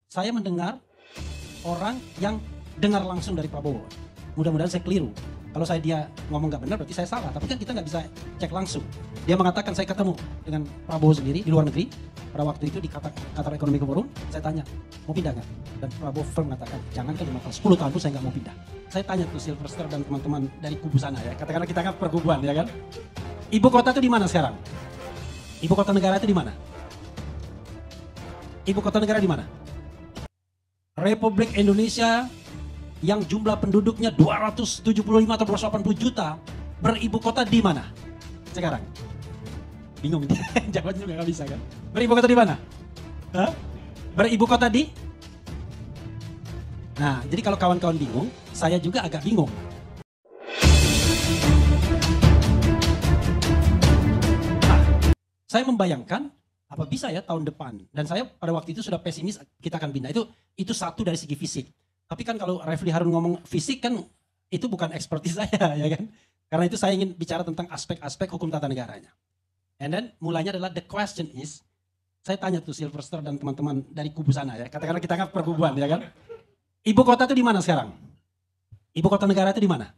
saya mendengar orang yang dengar langsung dari Prabowo. Mudah-mudahan saya keliru. Kalau dia ngomong nggak benar berarti saya salah. Tapi kan kita nggak bisa cek langsung. Dia mengatakan saya ketemu dengan Prabowo sendiri di luar negeri. Pada waktu itu di Qatar Economic Forum, saya tanya, mau pindah nggak? Dan Prabowo firm mengatakan, jangan ke 5 tahun, 10 tahun pun saya nggak mau pindah. Saya tanya tuh Silverster dan teman-teman dari kubu sana ya. Katakanlah kita kan perkubuan ya kan. Ibu kota itu di mana sekarang? Ibu kota negara itu di mana? Ibu kota negara di mana? Republik Indonesia yang jumlah penduduknya 275 atau 280 juta beribu kota di mana sekarang? Bingung jawabnya juga nggak bisa kan? Beribu kota di mana? Hah? Beribu kota di? Nah, jadi kalau kawan-kawan bingung, saya juga agak bingung. Nah, saya membayangkan apa bisa ya tahun depan, dan saya pada waktu itu sudah pesimis kita akan pindah. Itu satu dari segi fisik. Tapi kan kalau Refli Harun ngomong fisik kan itu bukan ekspertis saya ya kan. Karena itu saya ingin bicara tentang aspek-aspek hukum tata negaranya. And then mulainya adalah the question is, saya tanya tuh Silverster dan teman-teman dari kubu sana ya. Katakanlah kita kan perkubuan ya kan. Ibu kota itu di mana sekarang? Ibu kota negara itu di mana?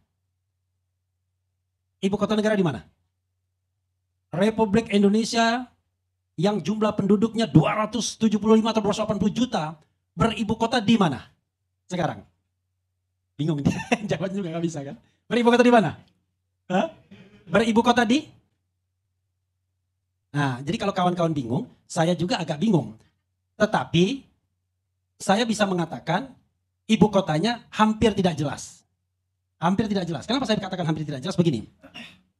Ibu kota negara di mana? Republik Indonesia yang jumlah penduduknya 275 atau 280 juta beribu kota di mana? Sekarang. Bingung jawabnya juga nggak bisa kan? Beribu kota di mana? Hah? Beribu kota di? Nah, jadi kalau kawan-kawan bingung, saya juga agak bingung. Tetapi saya bisa mengatakan ibu kotanya hampir tidak jelas. Hampir tidak jelas. Kenapa saya katakan hampir tidak jelas? Begini.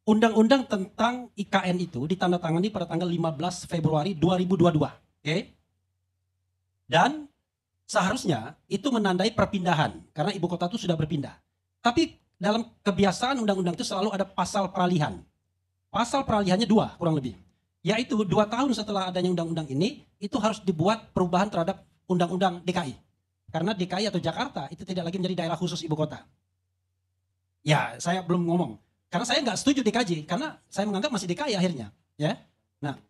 Undang-undang tentang IKN itu ditandatangani pada tanggal 15 Februari 2022. Oke? Dan seharusnya itu menandai perpindahan karena ibu kota itu sudah berpindah. Tapi dalam kebiasaan undang-undang itu selalu ada pasal peralihan. Pasal peralihannya 2 kurang lebih. Yaitu 2 tahun setelah adanya undang-undang ini, itu harus dibuat perubahan terhadap undang-undang DKI. Karena DKI atau Jakarta itu tidak lagi menjadi daerah khusus ibu kota. Ya, saya belum ngomong. Karena saya nggak setuju DKJ, karena saya menganggap masih DKI akhirnya. Ya, nah,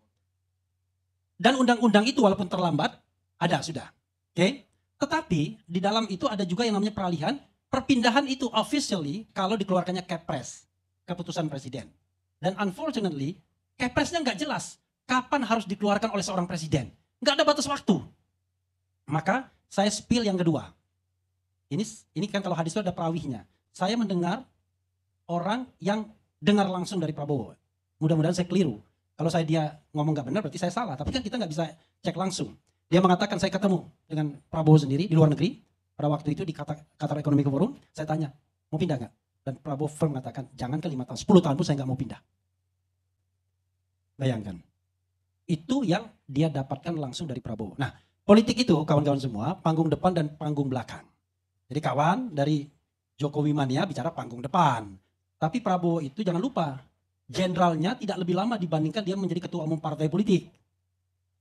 dan undang-undang itu walaupun terlambat, ada sudah. Oke? Tetapi di dalam itu ada juga yang namanya peralihan. Perpindahan itu officially kalau dikeluarkannya Kepres, keputusan presiden. Dan unfortunately, Kepresnya nggak jelas kapan harus dikeluarkan oleh seorang presiden. Nggak ada batas waktu. Maka saya spill yang kedua. Ini kan kalau hadis itu ada perawihnya. Saya mendengar orang yang dengar langsung dari Prabowo. Mudah-mudahan saya keliru. Kalau dia ngomong nggak benar berarti saya salah. Tapi kan kita nggak bisa cek langsung. Dia mengatakan saya ketemu dengan Prabowo sendiri di luar negeri. Pada waktu itu di Qatar Economic Forum. Saya tanya, mau pindah nggak? Dan Prabowo firm mengatakan, jangan ke 5 tahun, 10 tahun pun saya nggak mau pindah. Bayangkan. Itu yang dia dapatkan langsung dari Prabowo. Nah, politik itu kawan-kawan semua, panggung depan dan panggung belakang. Jadi kawan dari Jokowi mania bicara panggung depan. Tapi Prabowo itu jangan lupa, jenderalnya tidak lebih lama dibandingkan dia menjadi ketua umum partai politik.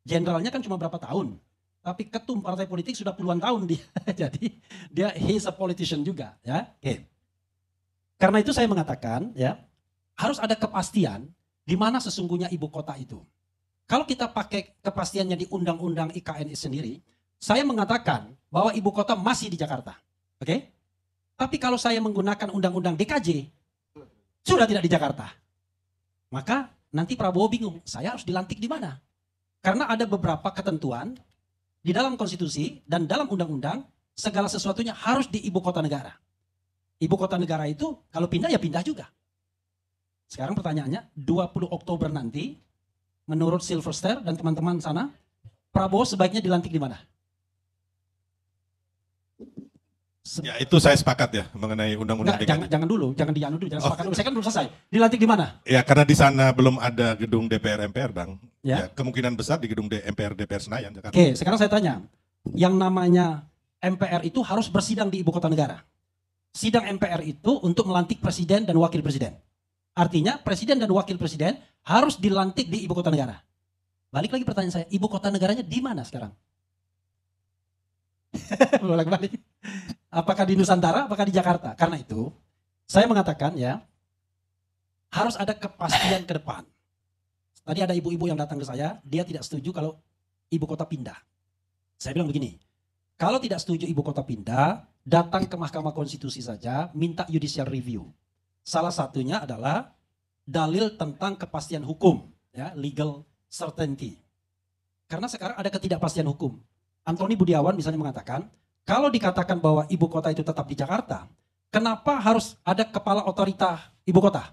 Jenderalnya kan cuma berapa tahun. Tapi ketum partai politik sudah puluhan tahun dia. Jadi dia he's a politician juga. Ya. Oke. Karena itu saya mengatakan ya harus ada kepastian di mana sesungguhnya ibu kota itu. Kalau kita pakai kepastiannya di undang-undang IKN sendiri, saya mengatakan bahwa ibu kota masih di Jakarta. Oke? Tapi kalau saya menggunakan undang-undang DKJ, sudah tidak di Jakarta. Maka nanti Prabowo bingung, saya harus dilantik di mana? Karena ada beberapa ketentuan di dalam konstitusi dan dalam undang-undang, segala sesuatunya harus di ibu kota negara. Ibu kota negara itu kalau pindah ya pindah juga. Sekarang pertanyaannya, 20 Oktober nanti, menurut Silverster dan teman-teman sana, Prabowo sebaiknya dilantik di mana? Ya itu saya sepakat ya mengenai undang-undang DKI. Jangan dulu, jangan sepakat dulu. Saya kan belum selesai. Dilantik di mana? Ya karena di sana belum ada gedung DPR MPR Bang. Ya. Kemungkinan besar di gedung MPR DPR Senayan Jakarta. Oke, sekarang saya tanya. Yang namanya MPR itu harus bersidang di ibu kota negara. Sidang MPR itu untuk melantik presiden dan wakil presiden. Artinya presiden dan wakil presiden harus dilantik di ibu kota negara. Balik lagi pertanyaan saya, ibu kota negaranya di mana sekarang? Bolak-balik. Apakah di Nusantara, apakah di Jakarta? Karena itu, saya mengatakan ya, harus ada kepastian ke depan. Tadi ada ibu-ibu yang datang ke saya, dia tidak setuju kalau ibu kota pindah. Saya bilang begini, Kalau tidak setuju ibu kota pindah, datang ke Mahkamah Konstitusi saja, minta judicial review. Salah satunya adalah dalil tentang kepastian hukum, ya, legal certainty. Karena sekarang ada ketidakpastian hukum. Antoni Budiawan misalnya mengatakan, kalau dikatakan bahwa ibu kota itu tetap di Jakarta, kenapa harus ada kepala otorita ibu kota?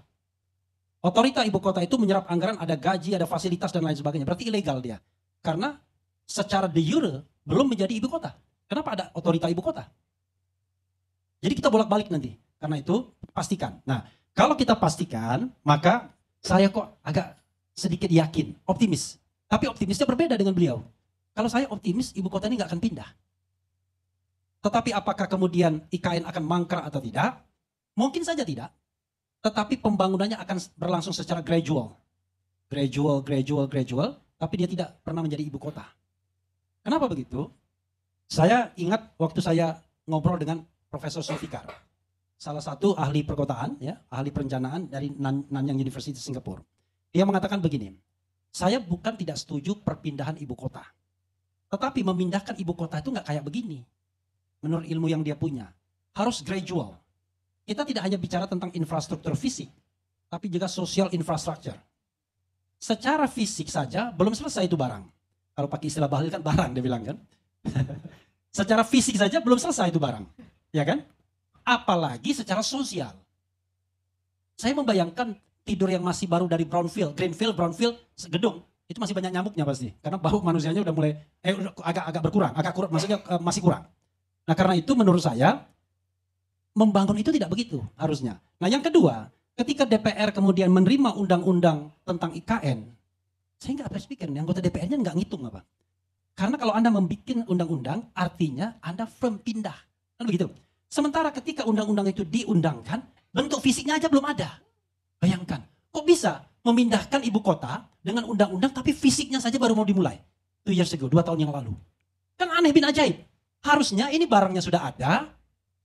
Otorita ibu kota itu menyerap anggaran, ada gaji, ada fasilitas dan lain sebagainya. Berarti ilegal dia. Karena secara de jure belum menjadi ibu kota. Kenapa ada otorita ibu kota? Jadi kita bolak-balik nanti. Karena itu pastikan. Nah, kalau kita pastikan, maka saya kok agak sedikit yakin, optimis. Tapi optimisnya berbeda dengan beliau. Kalau saya optimis, ibu kota ini nggak akan pindah. Tetapi apakah kemudian IKN akan mangkrak atau tidak? Mungkin saja tidak. Tetapi pembangunannya akan berlangsung secara gradual. Gradual. Tapi dia tidak pernah menjadi ibu kota. Kenapa begitu? Saya ingat waktu saya ngobrol dengan Profesor Zulfikar, salah satu ahli perkotaan, ya, ahli perencanaan dari Nanyang University Singapura. Dia mengatakan begini, saya bukan tidak setuju perpindahan ibu kota. Tetapi memindahkan ibu kota itu nggak kayak begini. Menurut ilmu yang dia punya. Harus gradual. Kita tidak hanya bicara tentang infrastruktur fisik, tapi juga social infrastructure. Secara fisik saja belum selesai itu barang. Kalau pakai istilah Bahlil kan barang dia bilang kan. Secara fisik saja belum selesai itu barang. Ya kan? Apalagi secara sosial. Saya membayangkan tidur yang masih baru dari Greenfield, Brownfield, gedung. Itu masih banyak nyamuknya pasti. Karena bau manusianya udah mulai agak berkurang. Maksudnya masih kurang. Nah karena itu menurut saya, membangun itu tidak begitu harusnya. Nah yang kedua, ketika DPR kemudian menerima undang-undang tentang IKN, saya nggak habis pikir, anggota DPR-nya nggak ngitung apa. Karena kalau Anda membuat undang-undang, artinya Anda firm pindah. Kan begitu. Sementara ketika undang-undang itu diundangkan, bentuk fisiknya aja belum ada. Bayangkan, kok bisa memindahkan ibu kota dengan undang-undang tapi fisiknya saja baru mau dimulai. 2 years ago, 2 tahun yang lalu. Kan aneh bin ajaib. Harusnya ini barangnya sudah ada,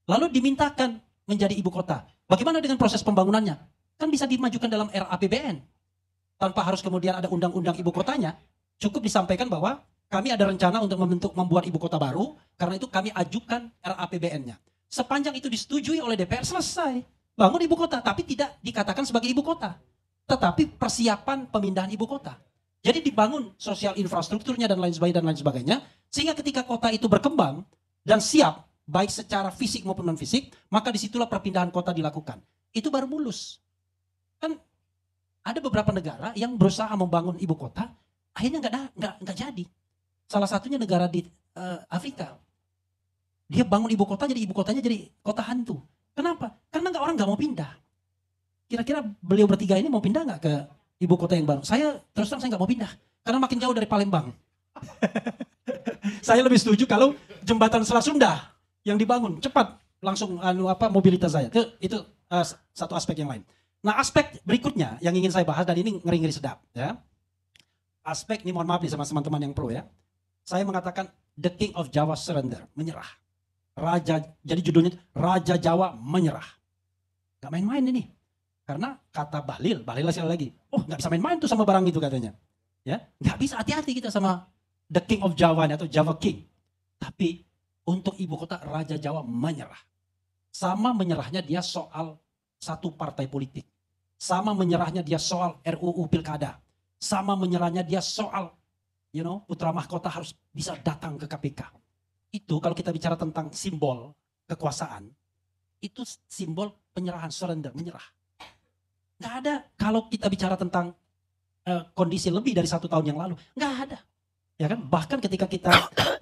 lalu dimintakan menjadi ibu kota. Bagaimana dengan proses pembangunannya? Kan bisa dimajukan dalam RAPBN. Tanpa harus kemudian ada undang-undang ibu kotanya, cukup disampaikan bahwa kami ada rencana untuk membuat ibu kota baru, karena itu kami ajukan RAPBN-nya. Sepanjang itu disetujui oleh DPR, selesai. Bangun ibu kota, tapi tidak dikatakan sebagai ibu kota. Tetapi persiapan pemindahan ibu kota. Jadi dibangun sosial infrastrukturnya dan lain sebagainya, sehingga ketika kota itu berkembang dan siap, baik secara fisik maupun non-fisik, maka disitulah perpindahan kota dilakukan. Itu baru mulus. Kan ada beberapa negara yang berusaha membangun ibu kota, akhirnya nggak jadi. Salah satunya negara di Afrika. Dia bangun ibu kota, jadi ibu kotanya jadi kota hantu. Kenapa? Karena orang nggak mau pindah. Kira-kira beliau bertiga ini mau pindah nggak ke ibu kota yang baru? Saya terus terang saya nggak mau pindah, karena makin jauh dari Palembang. Saya lebih setuju kalau jembatan Selat Sunda yang dibangun cepat langsung mobilitas saya. Itu satu aspek yang lain. Nah aspek berikutnya yang ingin saya bahas, dan ini ngeri-ngeri sedap, ya. Aspek ini mohon maaf nih sama teman-teman yang pro, ya. Saya mengatakan The King of Java Surrender, menyerah. Jadi judulnya Raja Jawa menyerah. Gak main-main ini. Karena kata Bahlil sekali lagi, gak bisa main-main tuh sama barang itu katanya. Ya, gak bisa, hati-hati kita sama The King of Java atau Java King. Tapi untuk ibu kota Raja Jawa menyerah. Sama menyerahnya dia soal satu partai politik. Sama menyerahnya dia soal RUU Pilkada. Sama menyerahnya dia soal putra mahkota harus bisa datang ke KPK. Itu kalau kita bicara tentang simbol kekuasaan, itu simbol penyerahan, surrender, menyerah. Nggak ada kalau kita bicara tentang kondisi lebih dari 1 tahun yang lalu, nggak ada. Ya kan? Bahkan ketika kita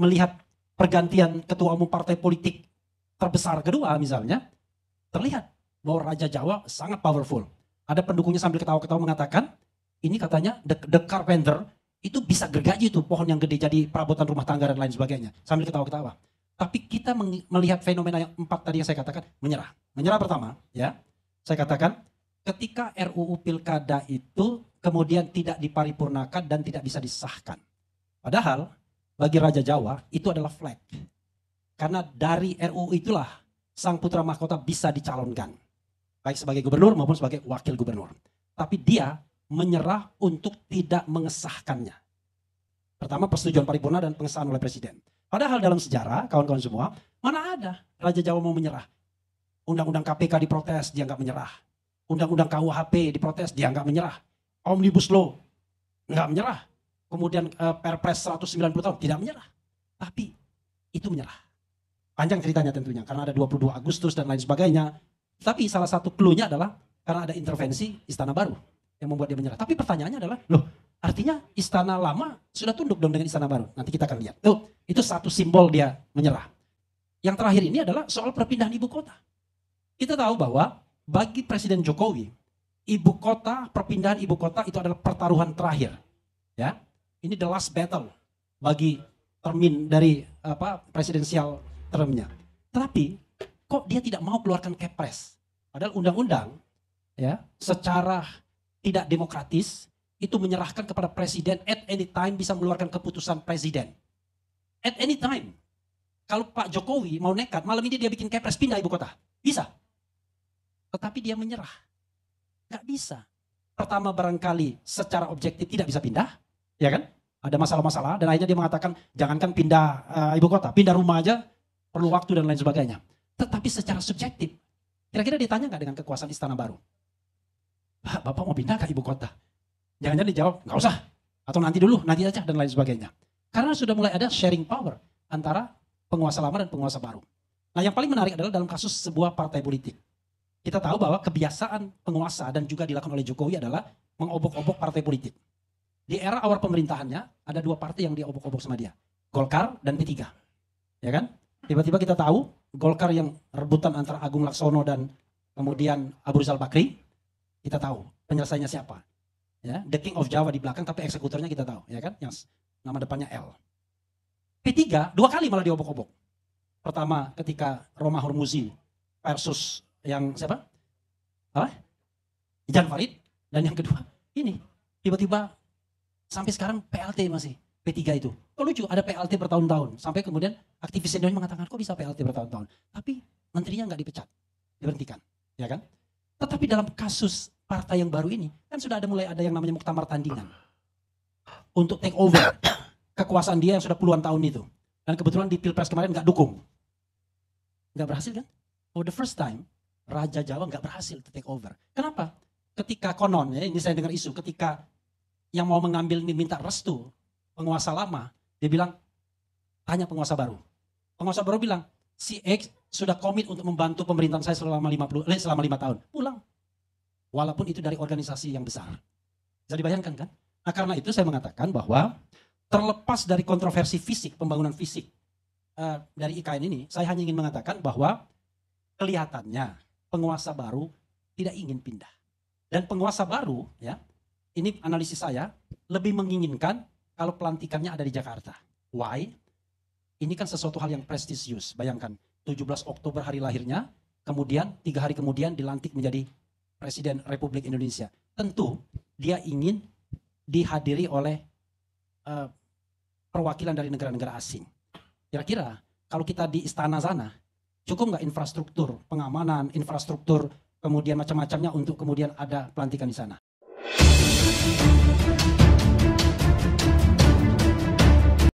melihat pergantian ketua umum partai politik terbesar kedua misalnya, terlihat bahwa Raja Jawa sangat powerful. Ada pendukungnya sambil ketawa-ketawa mengatakan, ini katanya the carpenter, itu bisa gergaji tuh pohon yang gede jadi perabotan rumah tangga dan lain sebagainya. Sambil ketawa-ketawa. Tapi kita melihat fenomena yang 4 tadi yang saya katakan, menyerah. Menyerah pertama, ya. Saya katakan, ketika RUU Pilkada itu kemudian tidak diparipurnakan dan tidak bisa disahkan. Padahal bagi Raja Jawa itu adalah flag. Karena dari RUU itulah sang putra mahkota bisa dicalonkan. Baik sebagai gubernur maupun sebagai wakil gubernur. Tapi dia menyerah untuk tidak mengesahkannya. Pertama persetujuan paripurna dan pengesahan oleh presiden. Padahal dalam sejarah, kawan-kawan semua, mana ada Raja Jawa mau menyerah. Undang-undang KPK diprotes, dia nggak menyerah. Undang-undang KUHP diprotes, dia nggak menyerah. Omnibus Law, nggak menyerah. Kemudian Perpres 190 tahun, tidak menyerah. Tapi itu menyerah. Panjang ceritanya tentunya, karena ada 22 Agustus dan lain sebagainya. Tapi salah satu clue-nya adalah karena ada intervensi Istana Baru yang membuat dia menyerah. Tapi pertanyaannya adalah, loh, artinya Istana Lama sudah tunduk dong dengan Istana Baru. Nanti kita akan lihat. Tuh, itu satu simbol dia menyerah. Yang terakhir ini adalah soal perpindahan ibu kota. Kita tahu bahwa bagi Presiden Jokowi, perpindahan ibu kota itu adalah pertaruhan terakhir. Ya, ini the last battle bagi termin dari presidensial termnya. Tetapi kok dia tidak mau keluarkan Kepres? Padahal undang-undang ya secara tidak demokratis itu menyerahkan kepada presiden at any time bisa mengeluarkan keputusan presiden. At any time. Kalau Pak Jokowi mau nekat, malam ini dia bikin Kepres pindah ibu kota. Bisa. Tetapi dia menyerah. Gak bisa. Pertama barangkali secara objektif tidak bisa pindah. Ya kan? Ada masalah-masalah dan akhirnya dia mengatakan jangankan pindah ibu kota, pindah rumah aja perlu waktu dan lain sebagainya. Tetapi secara subjektif, kira-kira ditanya nggak dengan kekuasaan Istana Baru? Bapak mau pindah ke ibu kota? Jangan-jangan dijawab, nggak usah. Atau nanti dulu, nanti aja dan lain sebagainya. Karena sudah mulai ada sharing power antara penguasa lama dan penguasa baru. Nah yang paling menarik adalah dalam kasus sebuah partai politik. Kita tahu bahwa kebiasaan penguasa dan juga dilakukan oleh Jokowi adalah mengobok-obok partai politik. Di era awal pemerintahannya ada dua partai yang diobok-obok sama dia. Golkar dan P3. Ya kan? Tiba-tiba kita tahu Golkar yang rebutan antara Agung Laksono dan kemudian Abu Rizal Bakri. Kita tahu penyelesaiannya siapa. Ya, The King of Jawa di belakang tapi eksekutornya kita tahu, ya kan? Yang nama depannya L. P3 dua kali malah diobok-obok. Pertama ketika Roma Hurmuzi versus yang siapa? Jan Farid. Dan yang kedua ini tiba-tiba sampai sekarang PLT masih P3 itu. Kok lucu ada PLT bertahun-tahun. Sampai kemudian aktivis Indonesia mengatakan kok bisa PLT bertahun-tahun. Tapi menterinya nggak dipecat, diberhentikan, ya kan? Tetapi dalam kasus partai yang baru ini kan sudah mulai ada yang namanya muktamar tandingan untuk take over kekuasaan dia yang sudah puluhan tahun itu. Dan kebetulan di Pilpres kemarin nggak dukung, nggak berhasil kan? For the first time Raja Jawa nggak berhasil to take over. Kenapa? Ketika konon ya ini saya dengar isu ketika yang mau mengambil ini minta restu penguasa lama, dia bilang tanya penguasa baru. Penguasa baru bilang si X sudah komit untuk membantu pemerintahan saya selama 5 tahun. Pulang. Walaupun itu dari organisasi yang besar. Bisa dibayangkan kan? Nah karena itu saya mengatakan bahwa terlepas dari kontroversi fisik, pembangunan fisik dari IKN ini, saya hanya ingin mengatakan bahwa kelihatannya penguasa baru tidak ingin pindah. Dan penguasa baru, ya, ini analisis saya, lebih menginginkan kalau pelantikannya ada di Jakarta. Why? Ini kan sesuatu hal yang prestisius. Bayangkan, 17 Oktober hari lahirnya, kemudian 3 hari kemudian dilantik menjadi Presiden Republik Indonesia. Tentu dia ingin dihadiri oleh perwakilan dari negara-negara asing. Kira-kira kalau kita di istana sana, cukup nggak infrastruktur pengamanan, infrastruktur kemudian macam-macamnya untuk kemudian ada pelantikan di sana?